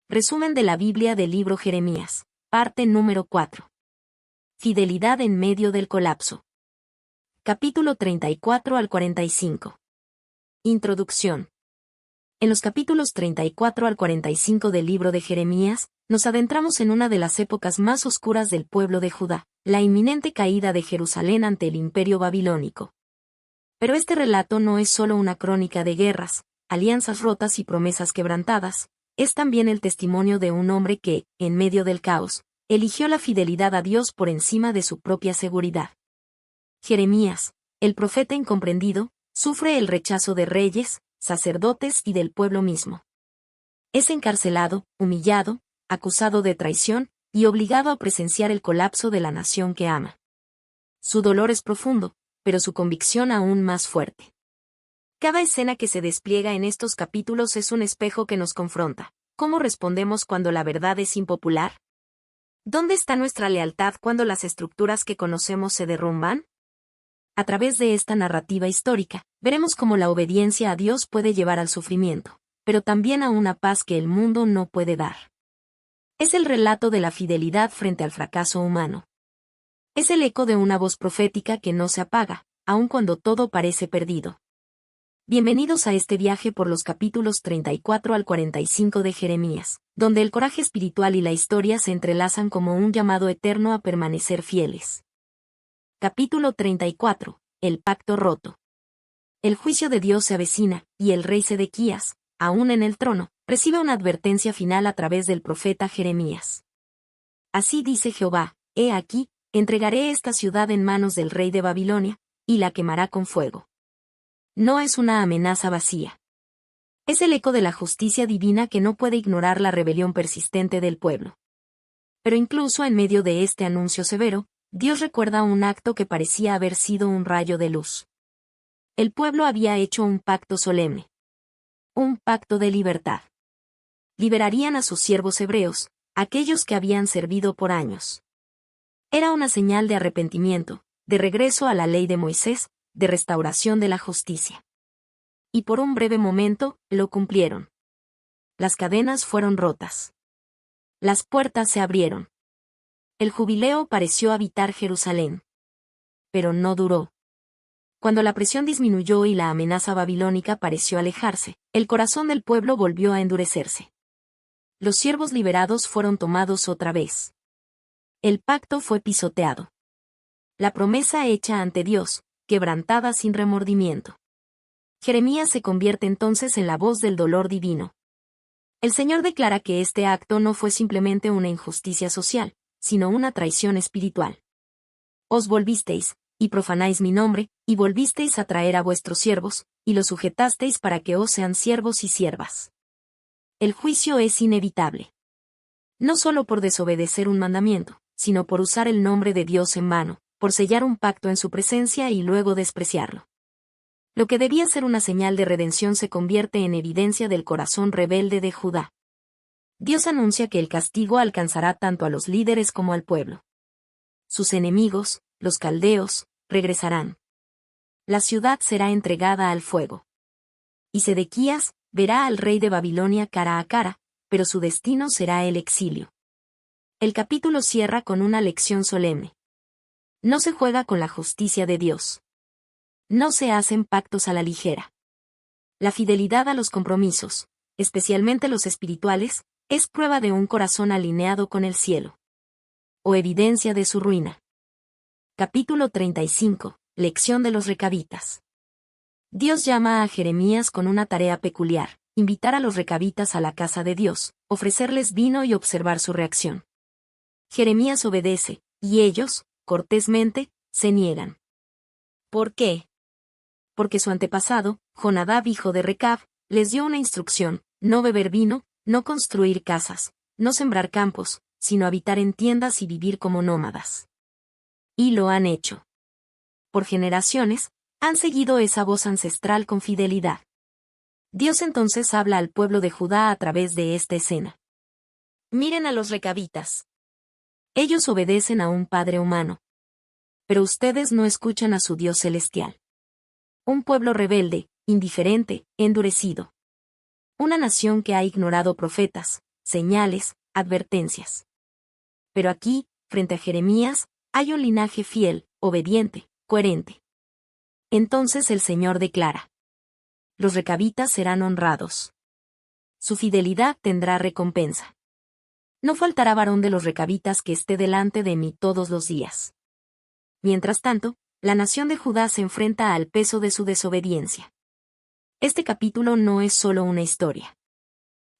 Resumen de la Biblia del libro Jeremías, parte número 4. Fidelidad en medio del colapso. Capítulo 34 al 45. Introducción. En los capítulos 34 al 45 del libro de Jeremías, nos adentramos en una de las épocas más oscuras del pueblo de Judá, la inminente caída de Jerusalén ante el imperio babilónico. Pero este relato no es solo una crónica de guerras, alianzas rotas y promesas quebrantadas, es también el testimonio de un hombre que, en medio del caos, eligió la fidelidad a Dios por encima de su propia seguridad. Jeremías, el profeta incomprendido, sufre el rechazo de reyes, sacerdotes y del pueblo mismo. Es encarcelado, humillado, acusado de traición, y obligado a presenciar el colapso de la nación que ama. Su dolor es profundo, pero su convicción aún más fuerte. Cada escena que se despliega en estos capítulos es un espejo que nos confronta. ¿Cómo respondemos cuando la verdad es impopular? ¿Dónde está nuestra lealtad cuando las estructuras que conocemos se derrumban? A través de esta narrativa histórica, veremos cómo la obediencia a Dios puede llevar al sufrimiento, pero también a una paz que el mundo no puede dar. Es el relato de la fidelidad frente al fracaso humano. Es el eco de una voz profética que no se apaga, aun cuando todo parece perdido. Bienvenidos a este viaje por los capítulos 34 al 45 de Jeremías, donde el coraje espiritual y la historia se entrelazan como un llamado eterno a permanecer fieles. Capítulo 34. El pacto roto. El juicio de Dios se avecina, y el rey Sedequías, aún en el trono, recibe una advertencia final a través del profeta Jeremías. Así dice Jehová: He aquí, entregaré esta ciudad en manos del rey de Babilonia, y la quemará con fuego. No es una amenaza vacía. Es el eco de la justicia divina que no puede ignorar la rebelión persistente del pueblo. Pero incluso en medio de este anuncio severo, Dios recuerda un acto que parecía haber sido un rayo de luz. El pueblo había hecho un pacto solemne. Un pacto de libertad. Liberarían a sus siervos hebreos, aquellos que habían servido por años. Era una señal de arrepentimiento, de regreso a la ley de Moisés, de restauración de la justicia. Y por un breve momento, lo cumplieron. Las cadenas fueron rotas. Las puertas se abrieron. El jubileo pareció habitar Jerusalén. Pero no duró. Cuando la presión disminuyó y la amenaza babilónica pareció alejarse, el corazón del pueblo volvió a endurecerse. Los siervos liberados fueron tomados otra vez. El pacto fue pisoteado. La promesa hecha ante Dios, quebrantada sin remordimiento. Jeremías se convierte entonces en la voz del dolor divino. El Señor declara que este acto no fue simplemente una injusticia social, sino una traición espiritual. Os volvisteis, y profanáis mi nombre, y volvisteis a traer a vuestros siervos, y los sujetasteis para que os sean siervos y siervas. El juicio es inevitable. No solo por desobedecer un mandamiento, sino por usar el nombre de Dios en vano, por sellar un pacto en su presencia y luego despreciarlo. Lo que debía ser una señal de redención se convierte en evidencia del corazón rebelde de Judá. Dios anuncia que el castigo alcanzará tanto a los líderes como al pueblo. Sus enemigos, los caldeos, regresarán. La ciudad será entregada al fuego. Y Sedequías verá al rey de Babilonia cara a cara, pero su destino será el exilio. El capítulo cierra con una lección solemne. No se juega con la justicia de Dios. No se hacen pactos a la ligera. La fidelidad a los compromisos, especialmente los espirituales, es prueba de un corazón alineado con el cielo. O evidencia de su ruina. Capítulo 35. Lección de los recabitas. Dios llama a Jeremías con una tarea peculiar: invitar a los recabitas a la casa de Dios, ofrecerles vino y observar su reacción. Jeremías obedece, y ellos, cortésmente, se niegan. ¿Por qué? Porque su antepasado, Jonadab hijo de Recab, les dio una instrucción: no beber vino, no construir casas, no sembrar campos, sino habitar en tiendas y vivir como nómadas. Y lo han hecho. Por generaciones, han seguido esa voz ancestral con fidelidad. Dios entonces habla al pueblo de Judá a través de esta escena. Miren a los recabitas. Ellos obedecen a un padre humano. Pero ustedes no escuchan a su Dios celestial. Un pueblo rebelde, indiferente, endurecido. Una nación que ha ignorado profetas, señales, advertencias. Pero aquí, frente a Jeremías, hay un linaje fiel, obediente, coherente. Entonces el Señor declara: los recabitas serán honrados. Su fidelidad tendrá recompensa. No faltará varón de los recabitas que esté delante de mí todos los días. Mientras tanto, la nación de Judá se enfrenta al peso de su desobediencia. Este capítulo no es solo una historia.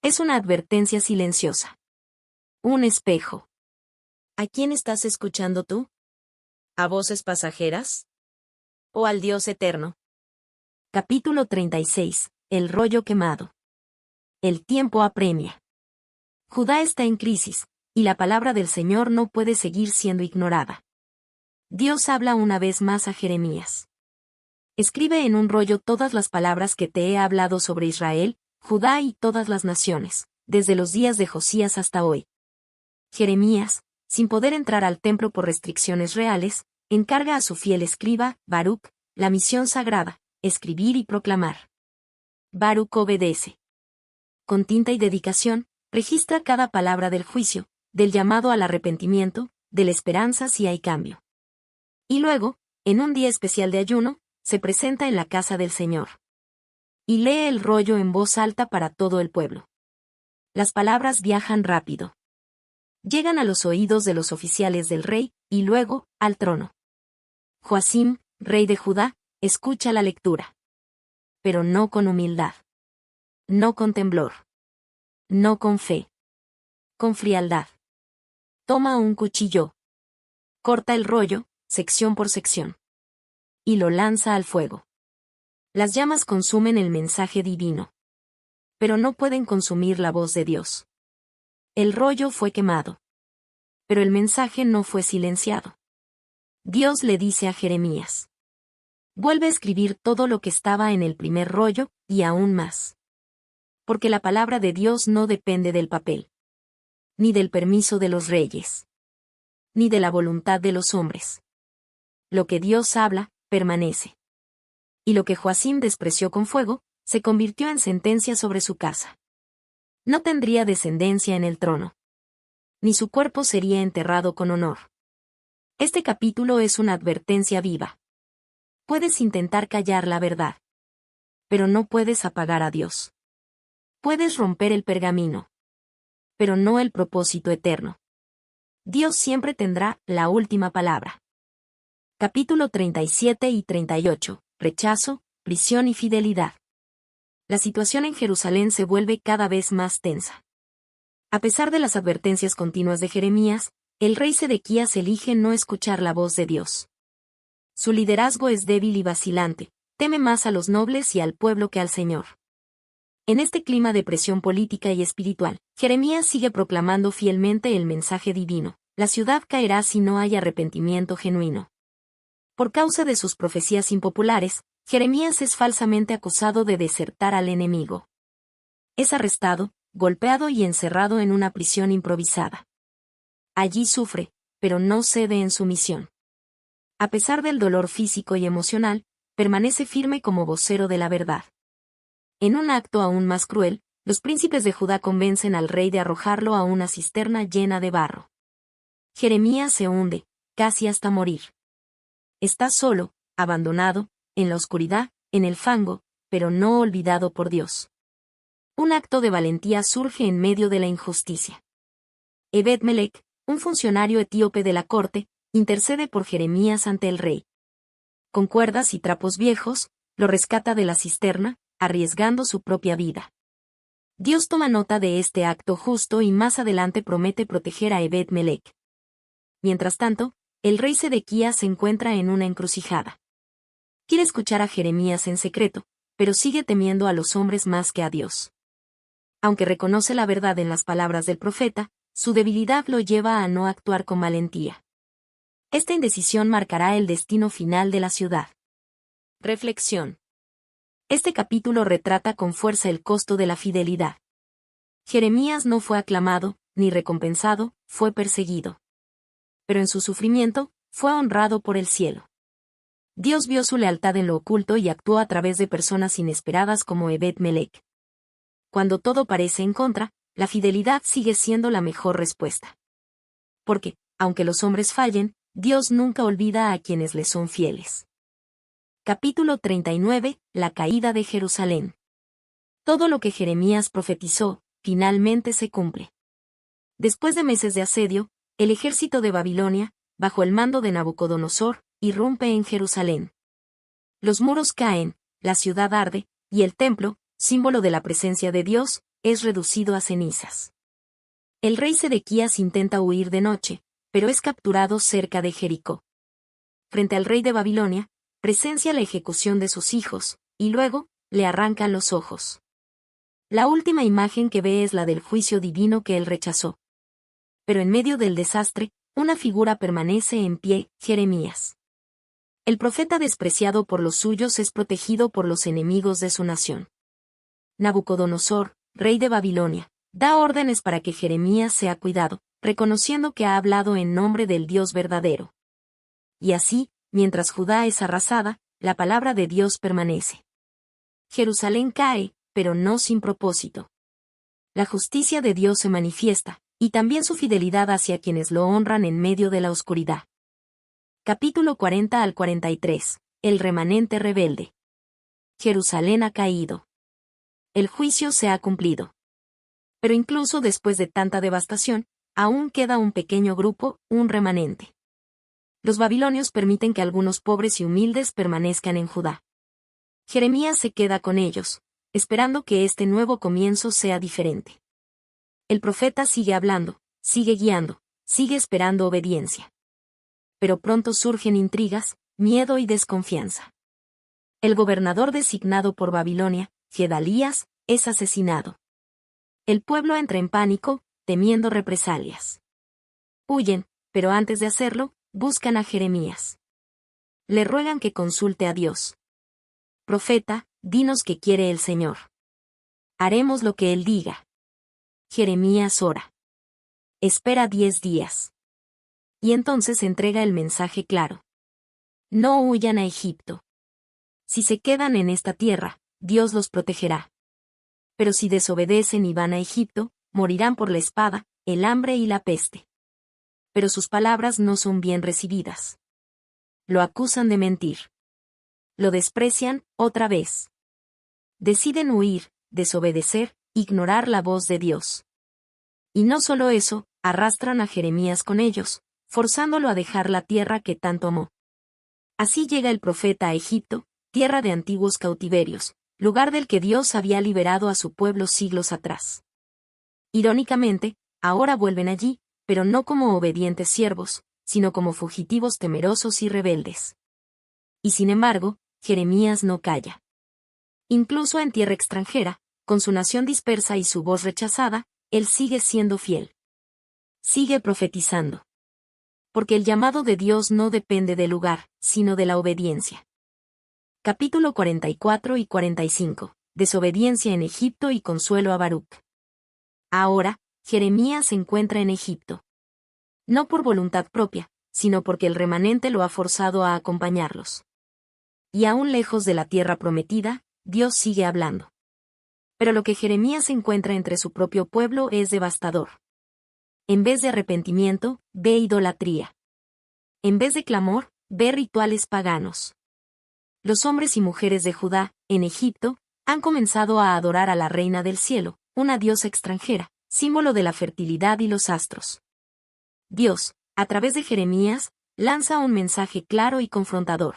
Es una advertencia silenciosa. Un espejo. ¿A quién estás escuchando tú? ¿A voces pasajeras? ¿O al Dios eterno? Capítulo 36. El rollo quemado. El tiempo apremia. Judá está en crisis, y la palabra del Señor no puede seguir siendo ignorada. Dios habla una vez más a Jeremías. Escribe en un rollo todas las palabras que te he hablado sobre Israel, Judá y todas las naciones, desde los días de Josías hasta hoy. Jeremías, sin poder entrar al templo por restricciones reales, encarga a su fiel escriba, Baruc, la misión sagrada: escribir y proclamar. Baruc obedece. Con tinta y dedicación, registra cada palabra del juicio, del llamado al arrepentimiento, de la esperanza si hay cambio. Y luego, en un día especial de ayuno, se presenta en la casa del Señor. Y lee el rollo en voz alta para todo el pueblo. Las palabras viajan rápido. Llegan a los oídos de los oficiales del rey, y luego, al trono. Joacim, rey de Judá, escucha la lectura. Pero no con humildad. No con temblor. No con fe. Con frialdad. Toma un cuchillo. Corta el rollo, sección por sección. Y lo lanza al fuego. Las llamas consumen el mensaje divino. Pero no pueden consumir la voz de Dios. El rollo fue quemado. Pero el mensaje no fue silenciado. Dios le dice a Jeremías: vuelve a escribir todo lo que estaba en el primer rollo, y aún más. Porque la palabra de Dios no depende del papel. Ni del permiso de los reyes. Ni de la voluntad de los hombres. Lo que Dios habla, permanece. Y lo que Joacim despreció con fuego, se convirtió en sentencia sobre su casa. No tendría descendencia en el trono. Ni su cuerpo sería enterrado con honor. Este capítulo es una advertencia viva. Puedes intentar callar la verdad. Pero no puedes apagar a Dios. Puedes romper el pergamino. Pero no el propósito eterno. Dios siempre tendrá la última palabra. Capítulo 37 y 38. Rechazo, prisión y fidelidad. La situación en Jerusalén se vuelve cada vez más tensa. A pesar de las advertencias continuas de Jeremías, el rey Sedequías elige no escuchar la voz de Dios. Su liderazgo es débil y vacilante, teme más a los nobles y al pueblo que al Señor. En este clima de presión política y espiritual, Jeremías sigue proclamando fielmente el mensaje divino: la ciudad caerá si no hay arrepentimiento genuino. Por causa de sus profecías impopulares, Jeremías es falsamente acusado de desertar al enemigo. Es arrestado, golpeado y encerrado en una prisión improvisada. Allí sufre, pero no cede en su misión. A pesar del dolor físico y emocional, permanece firme como vocero de la verdad. En un acto aún más cruel, los príncipes de Judá convencen al rey de arrojarlo a una cisterna llena de barro. Jeremías se hunde, casi hasta morir. Está solo, abandonado, en la oscuridad, en el fango, pero no olvidado por Dios. Un acto de valentía surge en medio de la injusticia. Ebed-Melech, un funcionario etíope de la corte, intercede por Jeremías ante el rey. Con cuerdas y trapos viejos, lo rescata de la cisterna, arriesgando su propia vida. Dios toma nota de este acto justo y más adelante promete proteger a Ebed-Melech. Mientras tanto, el rey Sedequías se encuentra en una encrucijada. Quiere escuchar a Jeremías en secreto, pero sigue temiendo a los hombres más que a Dios. Aunque reconoce la verdad en las palabras del profeta, su debilidad lo lleva a no actuar con valentía. Esta indecisión marcará el destino final de la ciudad. Reflexión. Este capítulo retrata con fuerza el costo de la fidelidad. Jeremías no fue aclamado, ni recompensado, fue perseguido. Pero en su sufrimiento, fue honrado por el cielo. Dios vio su lealtad en lo oculto y actuó a través de personas inesperadas como Ebed-Melech. Cuando todo parece en contra, la fidelidad sigue siendo la mejor respuesta. Porque, aunque los hombres fallen, Dios nunca olvida a quienes le son fieles. Capítulo 39. La caída de Jerusalén. Todo lo que Jeremías profetizó, finalmente se cumple. Después de meses de asedio, el ejército de Babilonia, bajo el mando de Nabucodonosor, irrumpe en Jerusalén. Los muros caen, la ciudad arde, y el templo, símbolo de la presencia de Dios, es reducido a cenizas. El rey Sedequías intenta huir de noche, pero es capturado cerca de Jericó. Frente al rey de Babilonia, presencia la ejecución de sus hijos, y luego, le arrancan los ojos. La última imagen que ve es la del juicio divino que él rechazó. Pero en medio del desastre, una figura permanece en pie, Jeremías. El profeta despreciado por los suyos es protegido por los enemigos de su nación. Nabucodonosor, rey de Babilonia, da órdenes para que Jeremías sea cuidado, reconociendo que ha hablado en nombre del Dios verdadero. Y así, mientras Judá es arrasada, la palabra de Dios permanece. Jerusalén cae, pero no sin propósito. La justicia de Dios se manifiesta, y también su fidelidad hacia quienes lo honran en medio de la oscuridad. Capítulo 40 al 43. El remanente rebelde. Jerusalén ha caído. El juicio se ha cumplido. Pero incluso después de tanta devastación, aún queda un pequeño grupo, un remanente. Los babilonios permiten que algunos pobres y humildes permanezcan en Judá. Jeremías se queda con ellos, esperando que este nuevo comienzo sea diferente. El profeta sigue hablando, sigue guiando, sigue esperando obediencia. Pero pronto surgen intrigas, miedo y desconfianza. El gobernador designado por Babilonia, Gedalías, es asesinado. El pueblo entra en pánico, temiendo represalias. Huyen, pero antes de hacerlo, buscan a Jeremías. Le ruegan que consulte a Dios. Profeta, dinos qué quiere el Señor. Haremos lo que Él diga. Jeremías ora. Espera 10 días. Y entonces entrega el mensaje claro. No huyan a Egipto. Si se quedan en esta tierra, Dios los protegerá. Pero si desobedecen y van a Egipto, morirán por la espada, el hambre y la peste. Pero sus palabras no son bien recibidas. Lo acusan de mentir. Lo desprecian, otra vez. Deciden huir, desobedecer, ignorar la voz de Dios. Y no solo eso, arrastran a Jeremías con ellos, forzándolo a dejar la tierra que tanto amó. Así llega el profeta a Egipto, tierra de antiguos cautiverios, lugar del que Dios había liberado a su pueblo siglos atrás. Irónicamente, ahora vuelven allí, pero no como obedientes siervos, sino como fugitivos temerosos y rebeldes. Y sin embargo, Jeremías no calla. Incluso en tierra extranjera, con su nación dispersa y su voz rechazada, él sigue siendo fiel. Sigue profetizando. Porque el llamado de Dios no depende del lugar, sino de la obediencia. Capítulo 44 y 45. Desobediencia en Egipto y consuelo a Baruc. Ahora, Jeremías se encuentra en Egipto. No por voluntad propia, sino porque el remanente lo ha forzado a acompañarlos. Y aún lejos de la tierra prometida, Dios sigue hablando. Pero lo que Jeremías encuentra entre su propio pueblo es devastador. En vez de arrepentimiento, ve idolatría. En vez de clamor, ve rituales paganos. Los hombres y mujeres de Judá, en Egipto, han comenzado a adorar a la reina del cielo, una diosa extranjera, símbolo de la fertilidad y los astros. Dios, a través de Jeremías, lanza un mensaje claro y confrontador.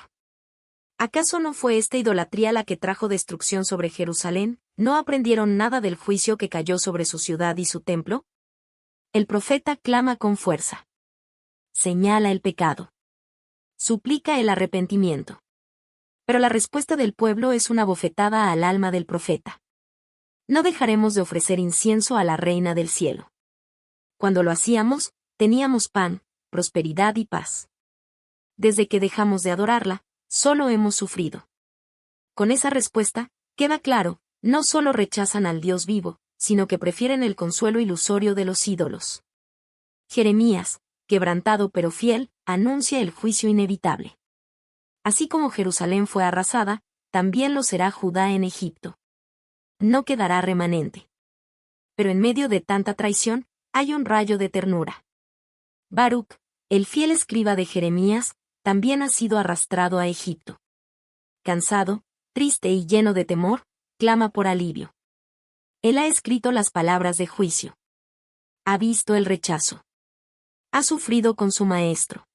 ¿Acaso no fue esta idolatría la que trajo destrucción sobre Jerusalén? ¿No aprendieron nada del juicio que cayó sobre su ciudad y su templo? El profeta clama con fuerza. Señala el pecado. Suplica el arrepentimiento. Pero la respuesta del pueblo es una bofetada al alma del profeta. No dejaremos de ofrecer incienso a la reina del cielo. Cuando lo hacíamos, teníamos pan, prosperidad y paz. Desde que dejamos de adorarla, solo hemos sufrido. Con esa respuesta, queda claro, no solo rechazan al Dios vivo, sino que prefieren el consuelo ilusorio de los ídolos. Jeremías, quebrantado pero fiel, anuncia el juicio inevitable. Así como Jerusalén fue arrasada, también lo será Judá en Egipto. No quedará remanente. pero en medio de tanta traición, hay un rayo de ternura. Baruc, el fiel escriba de Jeremías, también ha sido arrastrado a Egipto. Cansado, triste y lleno de temor, clama por alivio. Él ha escrito las palabras de juicio. Ha visto el rechazo. Ha sufrido con su maestro.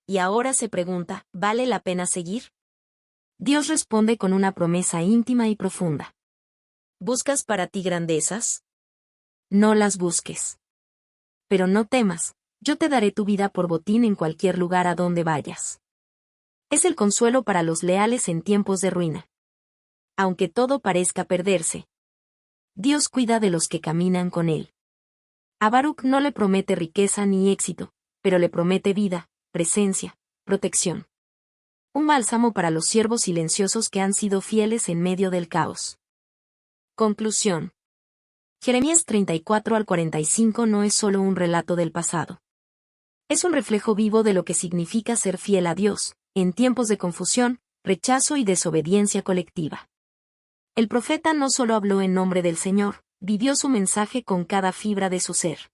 Y ahora se pregunta, ¿vale la pena seguir? Dios responde con una promesa íntima y profunda. ¿Buscas para ti grandezas? No las busques. Pero no temas, yo te daré tu vida por botín en cualquier lugar a donde vayas. Es el consuelo para los leales en tiempos de ruina. Aunque todo parezca perderse, Dios cuida de los que caminan con Él. A Baruc no le promete riqueza ni éxito, pero le promete vida, presencia, protección. Un bálsamo para los siervos silenciosos que han sido fieles en medio del caos. Conclusión. Jeremías 34 al 45 no es solo un relato del pasado. Es un reflejo vivo de lo que significa ser fiel a Dios, en tiempos de confusión, rechazo y desobediencia colectiva. El profeta no solo habló en nombre del Señor, vivió su mensaje con cada fibra de su ser.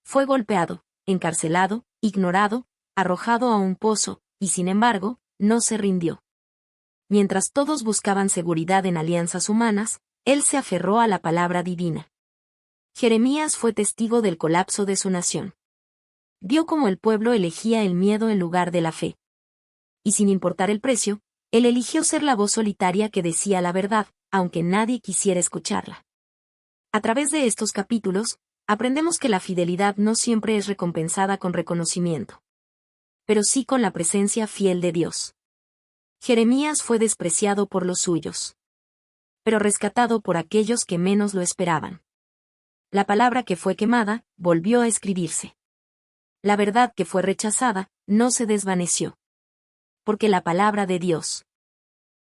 Fue golpeado, encarcelado, ignorado, arrojado a un pozo, y sin embargo, no se rindió. Mientras todos buscaban seguridad en alianzas humanas, él se aferró a la palabra divina. Jeremías fue testigo del colapso de su nación. Vio cómo el pueblo elegía el miedo en lugar de la fe. Y sin importar el precio, él eligió ser la voz solitaria que decía la verdad, aunque nadie quisiera escucharla. A través de estos capítulos, aprendemos que la fidelidad no siempre es recompensada con reconocimiento, pero sí con la presencia fiel de Dios. Jeremías fue despreciado por los suyos, pero rescatado por aquellos que menos lo esperaban. La palabra que fue quemada, volvió a escribirse. La verdad que fue rechazada, no se desvaneció. Porque la palabra de Dios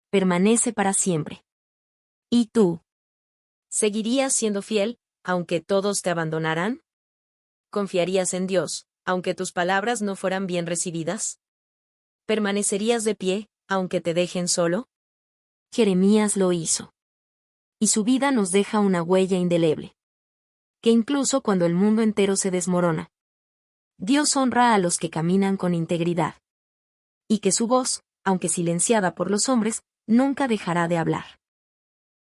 permanece para siempre. ¿Y tú? ¿Seguirías siendo fiel, aunque todos te abandonaran? ¿Confiarías en Dios, aunque tus palabras no fueran bien recibidas? ¿Permanecerías de pie, aunque te dejen solo? Jeremías lo hizo. Y su vida nos deja una huella indeleble. Que incluso cuando el mundo entero se desmorona, Dios honra a los que caminan con integridad. Y que su voz, aunque silenciada por los hombres, nunca dejará de hablar.